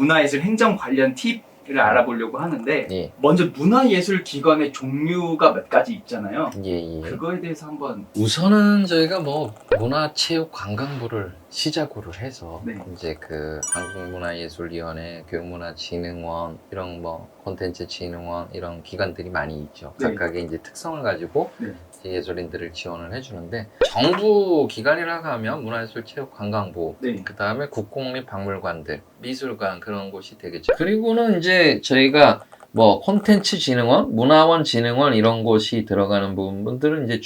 문화예술 행정 관련 팁을 알아보려고 하는데 예. 먼저 문화예술기관의 종류가 몇 가지 있잖아요. 예. 그거에 대해서 한번. 우선은 저희가 뭐 문화체육관광부를 시작으로 해서 네. 이제 그 한국문화예술위원회, 교육문화진흥원 이런 뭐 콘텐츠진흥원 이런 기관들이 많이 있죠. 네. 각각의 이제 특성을 가지고 네. 예술인들을 지원을 해주는데 정부 기관이라고 하면 문화예술체육관광부, 네. 그 다음에 국공립박물관들, 미술관 그런 곳이 되겠죠. 그리고는 이제 저희가 뭐 콘텐츠진흥원, 문화원진흥원 이런 곳이 들어가는 부분들은 이제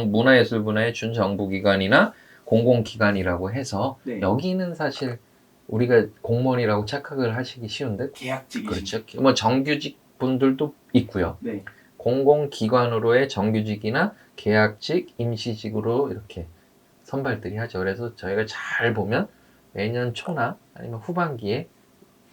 문화예술 분야의 준정부기관이나 공공기관이라고 해서 네. 여기는 사실 우리가 공무원이라고 착각을 하시기 쉬운데 계약직이. 그렇죠. 뭐 정규직 분들도 있고요. 네. 공공기관으로의 정규직이나 계약직, 임시직으로 이렇게 선발들이 하죠. 그래서 저희가 잘 보면 매년 초나 아니면 후반기에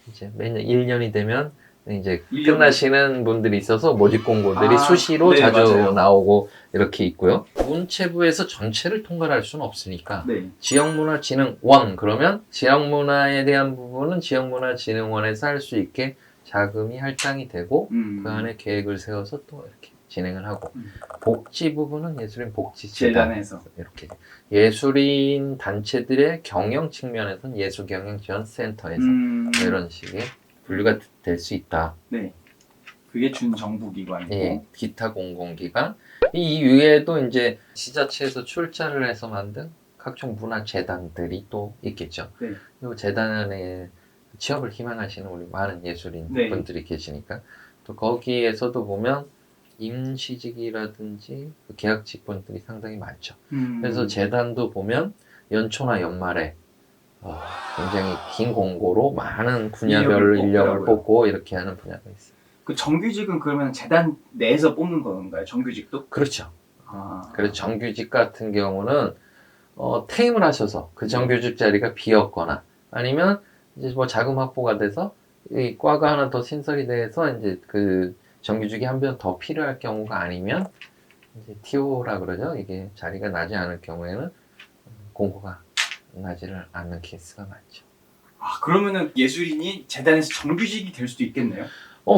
이제 매년 1년이 되면 이제 1년. 끝나시는 분들이 있어서 모집 공고들이 수시로 네, 자주 맞아요. 나오고 이렇게 있고요. 문체부에서 전체를 통과할 수는 없으니까 네. 지역문화진흥원 그러면 지역문화에 대한 부분은 지역문화진흥원에서 할 수 있게 자금이 할당이 되고 그 안에 계획을 세워서 또 이렇게 진행을 하고 복지 부분은 예술인 복지재단 재단에서. 이렇게 예술인 단체들의 경영 측면에서는 예술경영지원센터에서 이런 식의 분류가 될 수 있다. 네. 그게 준정부기관이고. 예, 기타 공공기관 이 이외에도 이제 지자체에서 출자를 해서 만든 각종 문화재단들이 또 있겠죠. 네. 이 재단에 취업을 희망하시는 우리 많은 예술인 네. 분들이 계시니까 또 거기에서도 보면 임시직이라든지 그 계약직 분들이 상당히 많죠. 그래서 재단도 보면 연초나 연말에 굉장히 긴 공고로 많은 분야별 인력을 뽑고 이렇게 하는 분야가 있어요. 그 정규직은 그러면 재단 내에서 뽑는 건가요? 정규직도? 그렇죠. 아. 그래서 정규직 같은 경우는 퇴임을 하셔서 그 정규직 자리가 비었거나 아니면 이제 뭐 자금 확보가 돼서 이 과가 하나 더 신설이 돼서 이제 그 정규직이 한 번 더 필요할 경우가 아니면 이제 TO라 그러죠. 이게 자리가 나지 않을 경우에는 공고가 나지를 않는 케이스가 많죠. 아, 그러면은 예술인이 재단에서 정규직이 될 수도 있겠네요.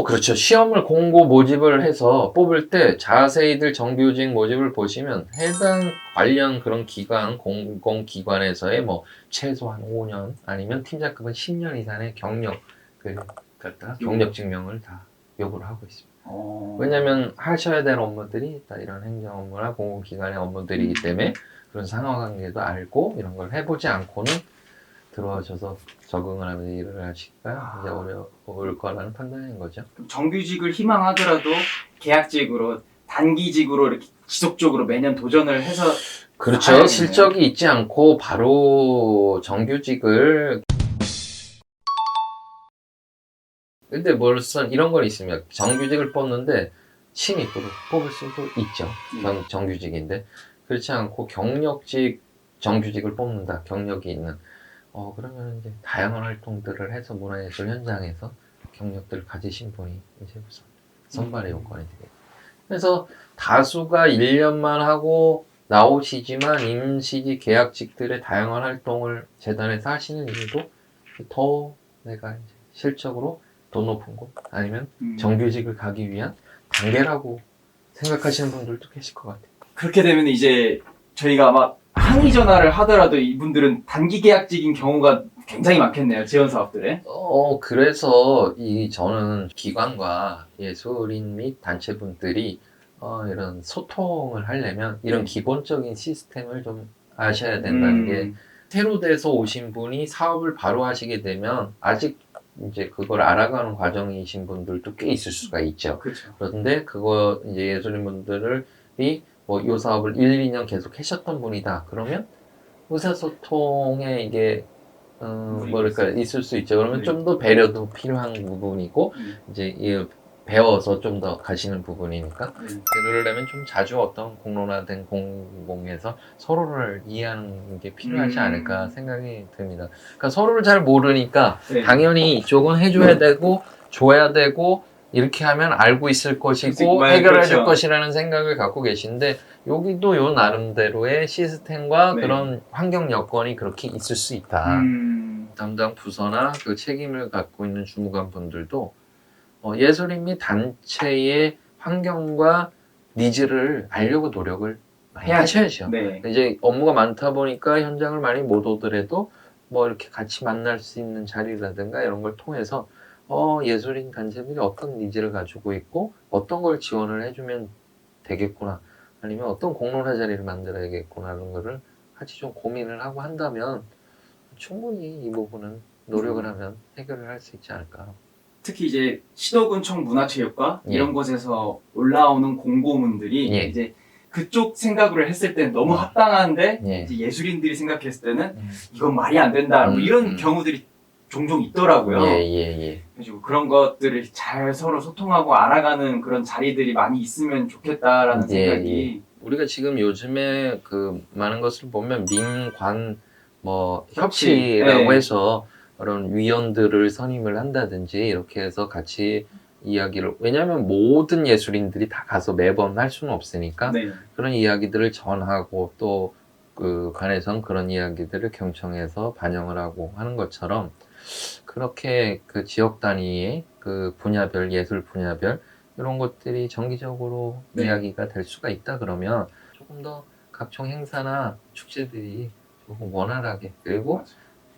그렇죠. 시험을 공고 모집을 해서 뽑을 때 자세히들 정규직 모집을 보시면 해당 관련 그런 기관, 공공기관에서의 뭐 최소한 5년 아니면 팀장급은 10년 이상의 경력을 갖다가 경력 증명을 다 요구를 하고 있습니다. 왜냐하면 하셔야 될 업무들이 다 이런 행정 업무나 공공기관의 업무들이기 때문에 그런 상하관계도 알고 이런 걸 해보지 않고는 들어오셔서 적응을 하면서 일을 하시기가 이제 어려울 거라는 판단인 거죠. 그럼 정규직을 희망하더라도 계약직으로 단기직으로 이렇게 지속적으로 매년 도전을 해서 그렇죠. 실적이 있지 않고 바로 정규직을 근데 물론 이런 건 있습니다. 정규직을 뽑는데 신입으로 뽑을 수도 있죠. 정규직인데 그렇지 않고 경력직 정규직을 뽑는다. 경력이 있는 그러면 이제 다양한 활동들을 해서 문화예술 현장에서 경력들을 가지신 분이 이제 우선 선발의 요건이 되겠죠. 그래서 다수가 1년만 하고 나오시지만 임시직 계약직들의 다양한 활동을 재단에서 하시는 이유도 더 내가 이제 실적으로 더 높은 곳 아니면 정규직을 가기 위한 단계라고 생각하시는 분들도 계실 것 같아요. 그렇게 되면 이제 저희가 아마 항의 전화를 하더라도 이분들은 단기 계약직인 경우가 굉장히 많겠네요. 지원 사업들에. 그래서 저는 기관과 예술인 및 단체분들이 이런 소통을 하려면 이런 기본적인 시스템을 좀 아셔야 된다는 게 새로 돼서 오신 분이 사업을 바로 하시게 되면 아직 이제 그걸 알아가는 과정이신 분들도 꽤 있을 수가 있죠. 그렇죠. 그런데 그거 이제 예술인 분들이 뭐 이 사업을 1, 2년 계속 하셨던 분이다. 그러면 의사소통에 이게 뭐랄까 있을 수 있죠. 그러면 좀 더 배려도 필요한 부분이고 이제 배워서 좀 더 가시는 부분이니까 그러려면 좀 자주 어떤 공론화된 공공에서 서로를 이해하는 게 필요하지 않을까 생각이 듭니다. 그러니까 서로를 잘 모르니까 당연히 이쪽은 해줘야 되고 줘야 되고 이렇게 하면 알고 있을 것이고 해결해 줄 것이라는 생각을 갖고 계신데 여기도 요 나름대로의 시스템과 그런 환경 여건이 그렇게 있을 수 있다. 담당 부서나 그 책임을 갖고 있는 주무관 분들도 예술인 및 단체의 환경과 니즈를 알려고 노력을 하셔야죠. 네. 이제 업무가 많다 보니까 현장을 많이 못 오더라도 뭐 이렇게 같이 만날 수 있는 자리라든가 이런 걸 통해서 예술인 단체들이 어떤 니즈를 가지고 있고 어떤 걸 지원을 해주면 되겠구나, 아니면 어떤 공론화 자리를 만들어야겠구나 하는 거를 같이 좀 고민을 하고 한다면 충분히 이 부분은 노력을 하면 해결을 할 수 있지 않을까. 특히 이제 시도군청 문화체육과 예. 이런 곳에서 올라오는 공고문들이 예. 이제 그쪽 생각으로 했을 때는 너무 합당한데 예. 이제 예술인들이 생각했을 때는 이건 말이 안 된다 뭐 이런 경우들이 종종 있더라고요. 예. 그래서 그런 것들을 잘 서로 소통하고 알아가는 그런 자리들이 많이 있으면 좋겠다라는 생각이. 우리가 지금 요즘에 그 많은 것을 보면 민관 뭐 협치. 협치라고 네. 해서 그런 위원들을 선임을 한다든지 이렇게 해서 같이 이야기를, 왜냐하면 모든 예술인들이 다 가서 매번 할 수는 없으니까 네. 그런 이야기들을 전하고 또 그 관에선 그런 이야기들을 경청해서 반영을 하고 하는 것처럼 그렇게 그 지역 단위의 그 분야별, 예술 분야별 이런 것들이 정기적으로 네. 이야기가 될 수가 있다 그러면 조금 더 각종 행사나 축제들이 조금 원활하게, 그리고 맞아요.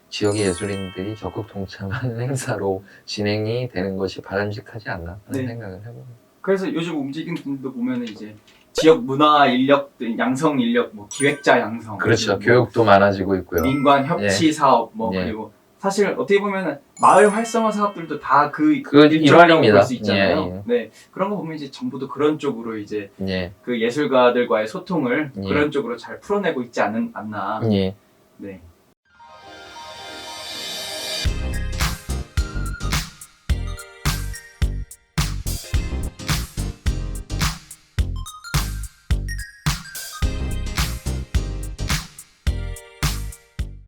지역의 예술인들이 적극 동참하는 행사로 진행이 되는 것이 바람직하지 않나 하는 네. 생각을 해봅니다. 그래서 요즘 움직임도 보면은 이제 지역 문화 인력들, 양성 인력, 뭐 기획자 양성, 그렇죠. 뭐 교육도 많아지고 있고요. 민관 협치 사업, 뭐 예. 그리고 사실 어떻게 보면은 마을 활성화 사업들도 다 그 일환입니다. 볼수 있잖아요. 예. 네, 그런 거 보면 이제 정부도 그런 쪽으로 이제 예. 그 예술가들과의 소통을 예. 그런 쪽으로 잘 풀어내고 있지 않나. 예. 네.